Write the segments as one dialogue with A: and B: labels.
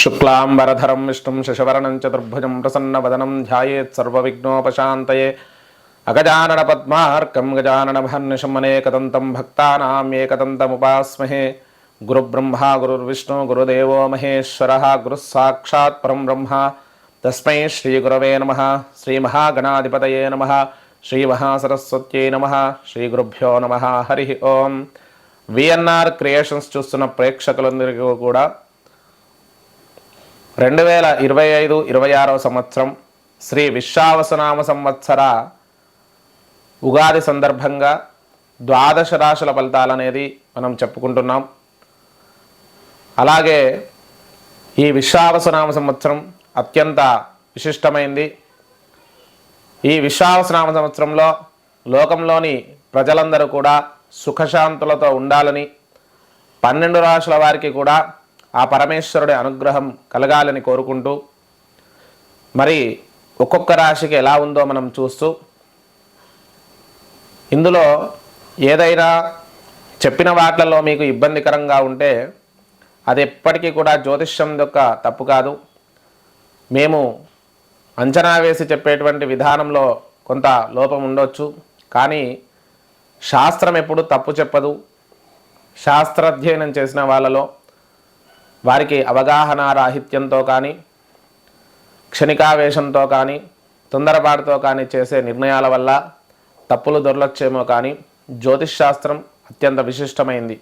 A: शुक्लांबरधरं विष्णुं शशिवर्णं चतुर्भुजं प्रसन्नवदनं ध्यायेत् सर्वविघ्नोपशान्तये अगजाननपद्मार्कं गजाननमहर्निशम् अनेकदन्तं भक्तानाम् एकदन्तमुपास्महे। गुरुब्रह्मा गुरुर्विष्णु गुरुदेवो महेश्वरः गुरुः साक्षात् परं ब्रह्म तस्मै श्रीगुरवे नमः। श्रीमहागणाधिपतये नमः। श्रीमहासरस्वत्यै नमः। श्रीगुरुभ्यो नमः। हरि ओं। విఎన్ఆర్ క్రియేషన్స్ చూస్తున్న ప్రేక్షకులందరికీ కూడా 2025-26 సంవత్సరం శ్రీ విశ్వావసునామ సంవత్సర ఉగాది సందర్భంగా ద్వాదశ రాశుల ఫలితాలు అనేది మనం చెప్పుకుంటున్నాం. అలాగే ఈ విశ్వావసునామ సంవత్సరం అత్యంత విశిష్టమైంది. ఈ విశ్వావసునామ సంవత్సరంలో లోకంలోని ప్రజలందరూ కూడా సుఖశాంతులతో ఉండాలని, 12 రాశుల వారికి కూడా ఆ పరమేశ్వరుడి అనుగ్రహం కలగాలని కోరుకుంటూ, మరి ఒక్కొక్క రాశికి ఎలా ఉందో మనం చూస్తూ, ఇందులో ఏదైనా చెప్పిన వాటిలలో మీకు ఇబ్బందికరంగా ఉంటే అది ఎప్పటికీ కూడా జ్యోతిష్యం యొక్క తప్పు కాదు. మేము అంచనా వేసి చెప్పేటువంటి విధానంలో కొంత లోపం ఉండొచ్చు, కానీ శాస్త్రం ఎప్పుడు తప్పు చెప్పదు. శాస్త్రాధ్యయనం చేసిన వాళ్ళలో వారికి అవగాహన రాహిత్యంతో కానీ, క్షణికావేశంతో కానీ, తొందరపాటుతో కానీ చేసే నిర్ణయాల వల్ల తప్పులు దొరలొచ్చేమో, కానీ జ్యోతిష్ శాస్త్రం అత్యంత విశిష్టమైంది.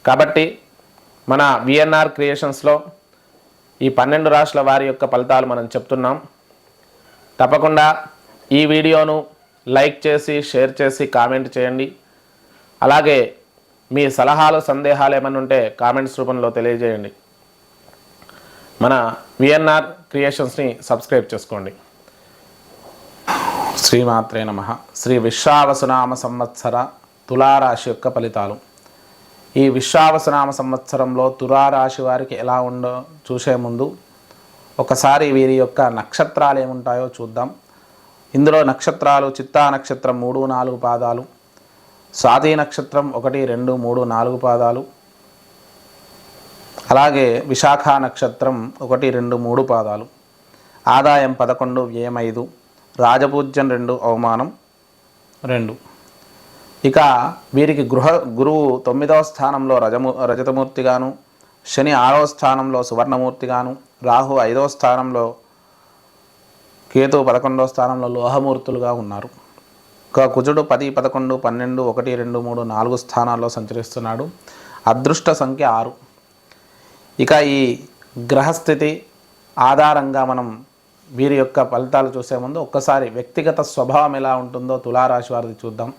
A: కాబట్టి మన విఎన్ఆర్ క్రియేషన్స్లో ఈ 12 రాశుల వారి యొక్క ఫలితాలు మనం చెప్తున్నాం. తప్పకుండా ఈ వీడియోను లైక్ చేసి, షేర్ చేసి, కామెంట్ చేయండి. అలాగే మీ సలహాలు, సందేహాలు ఏమైనా ఉంటే కామెంట్స్ రూపంలో తెలియజేయండి. మన విఎన్ఆర్ క్రియేషన్స్ని సబ్స్క్రైబ్ చేసుకోండి. శ్రీమాత్రే నమః. శ్రీ విశ్వావసునామ సంవత్సర తులారాశి యొక్క ఫలితాలు. ఈ విశ్వావసునామ సంవత్సరంలో తులారాశి వారికి ఎలా ఉందో చూసే ముందు ఒకసారి వీరి యొక్క నక్షత్రాలు ఏముంటాయో చూద్దాం. ఇందులో నక్షత్రాలు చిత్తా నక్షత్రం 3, 4 పాదాలు, స్వాతి నక్షత్రం 1, 2, 3, 4 పాదాలు, అలాగే విశాఖ నక్షత్రం 1, 2, 3 పాదాలు, ఆదాయం 11, వ్యయం 5, రాజపూజ్యం 2, అవమానం 2. ఇక వీరికి గురువు 9వ స్థానంలో రజతమూర్తిగాను, శని 6వ స్థానంలో సువర్ణమూర్తిగాను, రాహు 5వ స్థానంలో, కేతు 11వ స్థానంలో లోహమూర్తులుగా ఉన్నారు. కుజుడు 10, 11, 12, 1, 2, 3, 4 స్థానాల్లో సంచరిస్తున్నాడు. అదృష్ట సంఖ్య 6. ఇక ఈ గ్రహస్థితి ఆధారంగా మనం వీరి యొక్క ఫలితాలు చూసే ముందు ఒక్కసారి వ్యక్తిగత స్వభావం ఎలా ఉంటుందో తులారాశి వారిది చూద్దాం.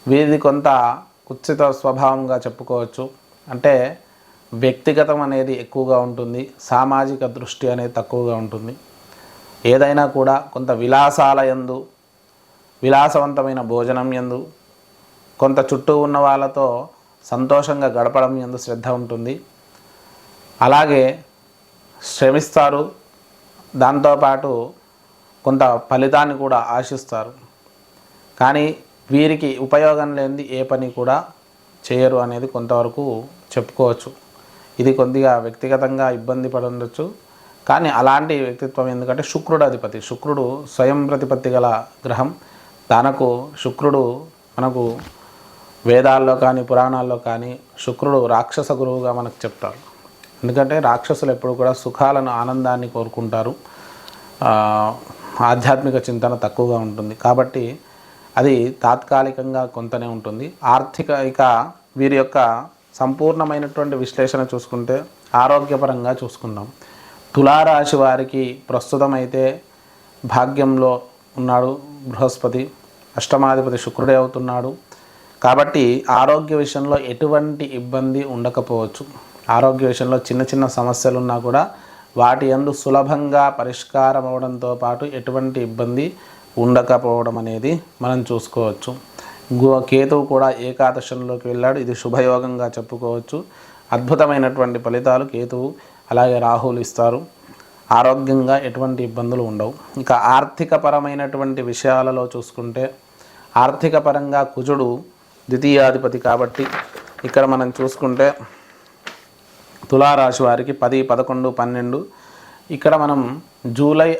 A: వీరిది కొంత కుత్సిత స్వభావంగా చెప్పుకోవచ్చు. అంటే వ్యక్తిగతం అనేది ఎక్కువగా ఉంటుంది, సామాజిక దృష్టి అనేది తక్కువగా ఉంటుంది. ఏదైనా కూడా కొంత విలాసాల యందు, విలాసవంతమైన భోజనం యందు, కొంత చుట్టూ ఉన్న వాళ్ళతో సంతోషంగా గడపడం యందు శ్రద్ధ ఉంటుంది. అలాగే శ్రమిస్తారు, దాంతోపాటు కొంత ఫలితాన్ని కూడా ఆశిస్తారు. కానీ వీరికి ఉపయోగం లేనిది ఏ పని కూడా చేయరు అనేది కొంతవరకు చెప్పుకోవచ్చు. ఇది కొద్దిగా వ్యక్తిగతంగా ఇబ్బంది పడి ఉండొచ్చు. కానీ అలాంటి వ్యక్తిత్వం ఎందుకంటే శుక్రుడు అధిపతి, శుక్రుడు స్వయం ప్రతిపత్తి గల గ్రహం. తనకు శుక్రుడు మనకు వేదాల్లో కానీ పురాణాల్లో కానీ శుక్రుడు రాక్షస గురువుగా మనకు చెప్తారు. ఎందుకంటే రాక్షసులు ఎప్పుడు కూడా సుఖాలను, ఆనందాన్ని కోరుకుంటారు. ఆధ్యాత్మిక చింతన తక్కువగా ఉంటుంది. కాబట్టి అది తాత్కాలికంగా కొంతనే ఉంటుంది. ఇక వీరి యొక్క సంపూర్ణమైనటువంటి విశ్లేషణ చూసుకుంటే ఆరోగ్యపరంగా చూసుకుందాం. తులారాశి వారికి ప్రస్తుతం అయితే భాగ్యంలో ఉన్నాడు బృహస్పతి, అష్టమాధిపతి శుక్రుడే అవుతున్నాడు. కాబట్టి ఆరోగ్య విషయంలో ఎటువంటి ఇబ్బంది ఉండకపోవచ్చు. ఆరోగ్య విషయంలో చిన్న చిన్న సమస్యలు ఉన్నా కూడా వాటి యందు సులభంగా పరిష్కారం అవడంతో పాటు ఎటువంటి ఇబ్బంది ఉండకపోవడం అనేది మనం చూసుకోవచ్చు. కేతువు కూడా ఏకాదశంలోకి వెళ్ళాడు. ఇది శుభయోగంగా చెప్పుకోవచ్చు. అద్భుతమైనటువంటి ఫలితాలు కేతువు అలాగే రాహువులు ఇస్తారు. ఆరోగ్యంగా ఎటువంటి ఇబ్బందులు ఉండవు. ఇంకా ఆర్థికపరమైనటువంటి విషయాలలో చూసుకుంటే ఆర్థిక పరంగా కుజుడు ద్వితీయాధిపతి కాబట్టి ఇక్కడ మనం చూసుకుంటే తులారాశి వారికి 10, 11, 12 ఇక్కడ మనం జూలై,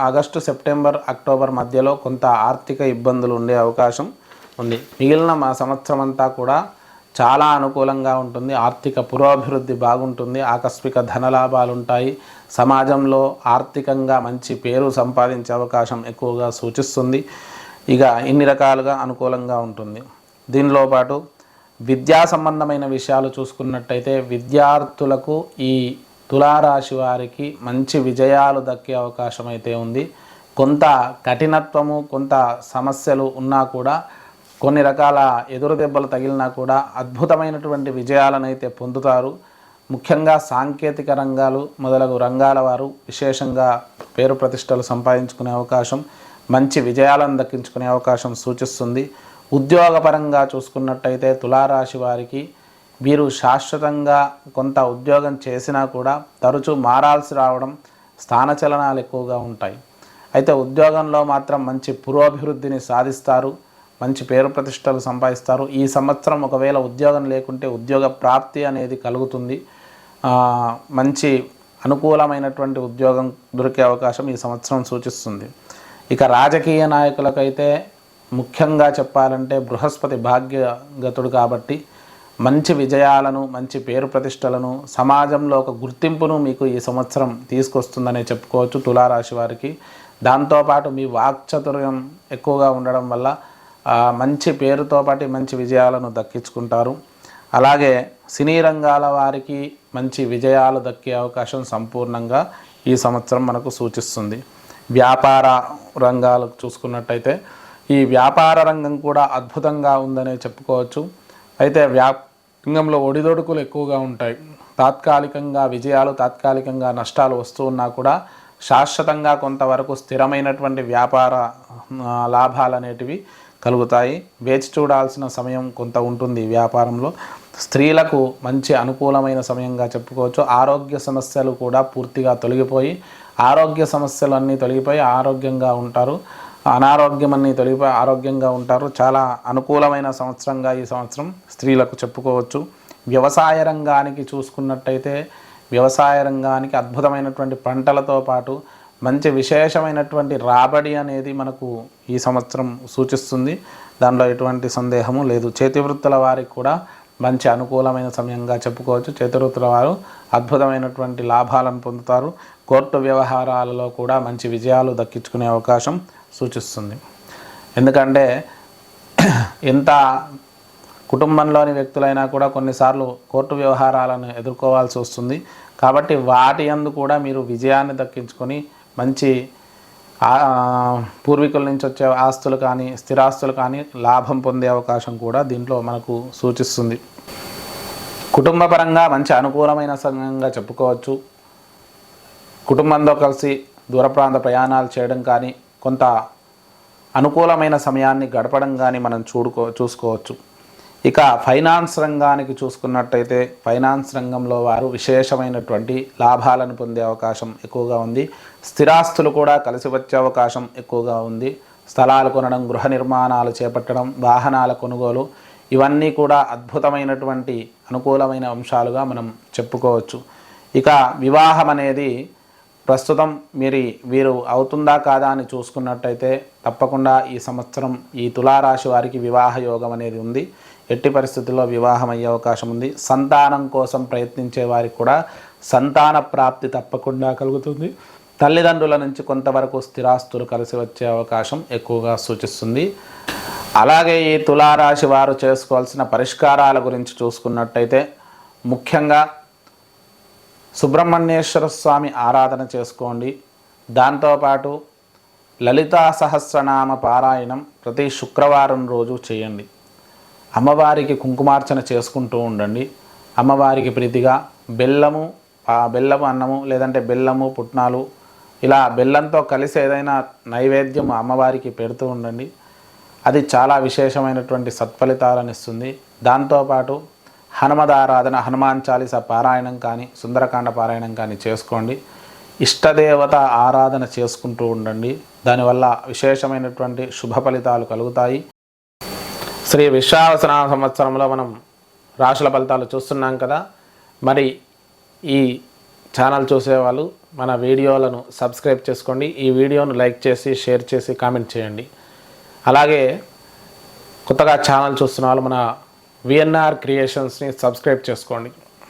A: ఆగస్టు, సెప్టెంబర్, అక్టోబర్ మధ్యలో కొంత ఆర్థిక ఇబ్బందులు ఉండే అవకాశం ఉంది. మిగిలిన మా సంవత్సరం అంతా కూడా చాలా అనుకూలంగా ఉంటుంది. ఆర్థిక పురోభివృద్ధి బాగుంటుంది. ఆకస్మిక ధనలాభాలు ఉంటాయి. సమాజంలో ఆర్థికంగా మంచి పేరు సంపాదించే అవకాశం ఎక్కువగా సూచిస్తుంది. ఇక ఇన్ని రకాలుగా అనుకూలంగా ఉంటుంది. దీనిలో పాటు విద్యా సంబంధమైన విషయాలు చూసుకున్నట్టయితే విద్యార్థులకు ఈ తులారాశి వారికి మంచి విజయాలు దక్కే అవకాశం అయితే ఉంది. కొంత కఠినత్వము, కొంత సమస్యలు ఉన్నా కూడా, కొన్ని రకాల ఎదురు దెబ్బలు తగిలినా కూడా అద్భుతమైనటువంటి విజయాలను అయితే పొందుతారు. ముఖ్యంగా సాంకేతిక రంగాలు మొదలగు రంగాల వారు విశేషంగా పేరు ప్రతిష్టలు సంపాదించుకునే అవకాశం, మంచి విజయాలను దక్కించుకునే అవకాశం సూచిస్తుంది. ఉద్యోగపరంగా చూసుకున్నట్టయితే తులారాశి వారికి వీరు శాశ్వతంగా కొంత ఉద్యోగం చేసినా కూడా తరచూ మారాల్సి రావడం, స్థానచలనాలు ఎక్కువగా ఉంటాయి. అయితే ఉద్యోగంలో మాత్రం మంచి పురోభివృద్ధిని సాధిస్తారు. మంచి పేరు ప్రతిష్టలు సంపాదిస్తారు. ఈ సంవత్సరం ఒకవేళ ఉద్యోగం లేకుంటే ఉద్యోగ ప్రాప్తి అనేది కలుగుతుంది. మంచి అనుకూలమైనటువంటి ఉద్యోగం దొరికే అవకాశం ఈ సంవత్సరం సూచిస్తుంది. ఇక రాజకీయ నాయకులకైతే ముఖ్యంగా చెప్పాలంటే బృహస్పతి భాగ్యగతుడు కాబట్టి మంచి విజయాలను, మంచి పేరు ప్రతిష్టలను, సమాజంలో ఒక గుర్తింపును మీకు ఈ సంవత్సరం తీసుకొస్తుందనే చెప్పుకోవచ్చు తులారాశి వారికి. దాంతోపాటు మీ వాక్చాతుర్యం ఎక్కువగా ఉండడం వల్ల మంచి పేరుతో పాటు మంచి విజయాలను దక్కించుకుంటారు. అలాగే సినీ రంగాల వారికి మంచి విజయాలు దక్కే అవకాశం సంపూర్ణంగా ఈ సంవత్సరం మనకు సూచిస్తుంది. వ్యాపార రంగాలు చూసుకున్నట్టయితే ఈ వ్యాపార రంగం కూడా అద్భుతంగా ఉందనే చెప్పుకోవచ్చు. అయితే రంగంలో ఒడిదొడుకులు ఎక్కువగా ఉంటాయి. తాత్కాలికంగా విజయాలు, తాత్కాలికంగా నష్టాలు వస్తూ ఉన్నా కూడా శాశ్వతంగా కొంతవరకు స్థిరమైనటువంటి వ్యాపార లాభాలు అనేటివి కలుగుతాయి. వేచి చూడాల్సిన సమయం కొంత ఉంటుంది. వ్యాపారంలో స్త్రీలకు మంచి అనుకూలమైన సమయంగా చెప్పుకోవచ్చు. ఆరోగ్య సమస్యలు కూడా పూర్తిగా తొలగిపోయి, ఆరోగ్య సమస్యలు అన్నీ తొలగిపోయి ఆరోగ్యంగా ఉంటారు. అనారోగ్యం అన్నీ తొలగిపోయి ఆరోగ్యంగా ఉంటారు. చాలా అనుకూలమైన సంవత్సరంగా ఈ సంవత్సరం స్త్రీలకు చెప్పుకోవచ్చు. వ్యవసాయ రంగానికి చూసుకున్నట్టయితే వ్యవసాయ రంగానికి అద్భుతమైనటువంటి పంటలతో పాటు మంచి విశేషమైనటువంటి రాబడి అనేది మనకు ఈ సంవత్సరం సూచిస్తుంది. దానిలో ఎటువంటి సందేహము లేదు. చేతివృత్తుల వారికి కూడా మంచి అనుకూలమైన సమయంగా చెప్పుకోవచ్చు. చేతివృత్తుల వారు అద్భుతమైనటువంటి లాభాలను పొందుతారు. కోర్టు వ్యవహారాలలో కూడా మంచి విజయాలు దక్కించుకునే అవకాశం సూచిస్తుంది. ఎందుకంటే ఎంత కుటుంబంలోని వ్యక్తులైనా కూడా కొన్నిసార్లు కోర్టు వ్యవహారాలను ఎదుర్కోవాల్సి వస్తుంది. కాబట్టి వాటి యందు కూడా మీరు విజయాన్ని దక్కించుకొని మంచి పూర్వీకుల నుంచి వచ్చే ఆస్తులు కానీ, స్థిరాస్తులు కానీ లాభం పొందే అవకాశం కూడా దీంట్లో మనకు సూచిస్తుంది. కుటుంబపరంగా మంచి అనుకూలమైన సమయంగా చెప్పుకోవచ్చు. కుటుంబంతో కలిసి దూర ప్రాంత ప్రయాణాలు చేయడం కానీ, కొంత అనుకూలమైన సమయాన్ని గడపడం కానీ మనం చూసుకోవచ్చు. ఇక ఫైనాన్స్ రంగానికి చూసుకున్నట్టయితే ఫైనాన్స్ రంగంలో వారు విశేషమైనటువంటి లాభాలను పొందే అవకాశం ఎక్కువగా ఉంది. స్థిరాస్తులు కూడా కలిసి వచ్చే అవకాశం ఎక్కువగా ఉంది. స్థలాలు కొనడం, గృహ నిర్మాణాలు చేపట్టడం, వాహనాల కొనుగోలు, ఇవన్నీ కూడా అద్భుతమైనటువంటి అనుకూలమైన అంశాలుగా మనం చెప్పుకోవచ్చు. ఇక వివాహం అనేది ప్రస్తుతం వీరు అవుతుందా కాదా అని చూసుకున్నట్టయితే తప్పకుండా ఈ సంవత్సరం ఈ తులారాశి వారికి వివాహ యోగం అనేది ఉంది. ఎట్టి పరిస్థితుల్లో వివాహం అయ్యే అవకాశం ఉంది. సంతానం కోసం ప్రయత్నించే వారికి కూడా సంతాన ప్రాప్తి తప్పకుండా కలుగుతుంది. తల్లిదండ్రుల నుంచి కొంతవరకు స్థిరాస్తులు కలిసి వచ్చే అవకాశం ఎక్కువగా సూచిస్తుంది. అలాగే ఈ తులారాశి వారు చేసుకోవాల్సిన పరిష్కారాల గురించి చూసుకున్నట్టయితే ముఖ్యంగా సుబ్రహ్మణ్యేశ్వర స్వామి ఆరాధన చేసుకోండి. దాంతోపాటు లలితా సహస్రనామ పారాయణం ప్రతి శుక్రవారం రోజు చేయండి. అమ్మవారికి కుంకుమార్చన చేసుకుంటూ ఉండండి. అమ్మవారికి ప్రీతిగా బెల్లము అన్నము, లేదంటే బెల్లము పుట్నాలు, ఇలా బెల్లంతో కలిసి ఏదైనా నైవేద్యం అమ్మవారికి పెడుతూ ఉండండి. అది చాలా విశేషమైనటువంటి సత్ఫలితాలను ఇస్తుంది. దాంతోపాటు హనుమదారాధన, హనుమాన్ చాలీసా పారాయణం కానీ, సుందరకాండ పారాయణం కానీ చేసుకోండి. ఇష్టదేవత ఆరాధన చేసుకుంటూ ఉండండి. దానివల్ల విశేషమైనటువంటి శుభ ఫలితాలు కలుగుతాయి. శ్రీ విశ్వావసనామ సంవత్సరంలో మనం రాశుల ఫలితాలు చూస్తున్నాం కదా. మరి ఈ ఛానల్ చూసేవాళ్ళు మన వీడియోలను సబ్స్క్రైబ్ చేసుకోండి. ఈ వీడియోను లైక్ చేసి షేర్ చేసి కామెంట్ చేయండి. అలాగే కొత్తగా ఛానల్ చూస్తున్న వాళ్ళు మన విఎన్ఆర్ క్రియేషన్స్ని సబ్స్క్రైబ్ చేసుకోండి.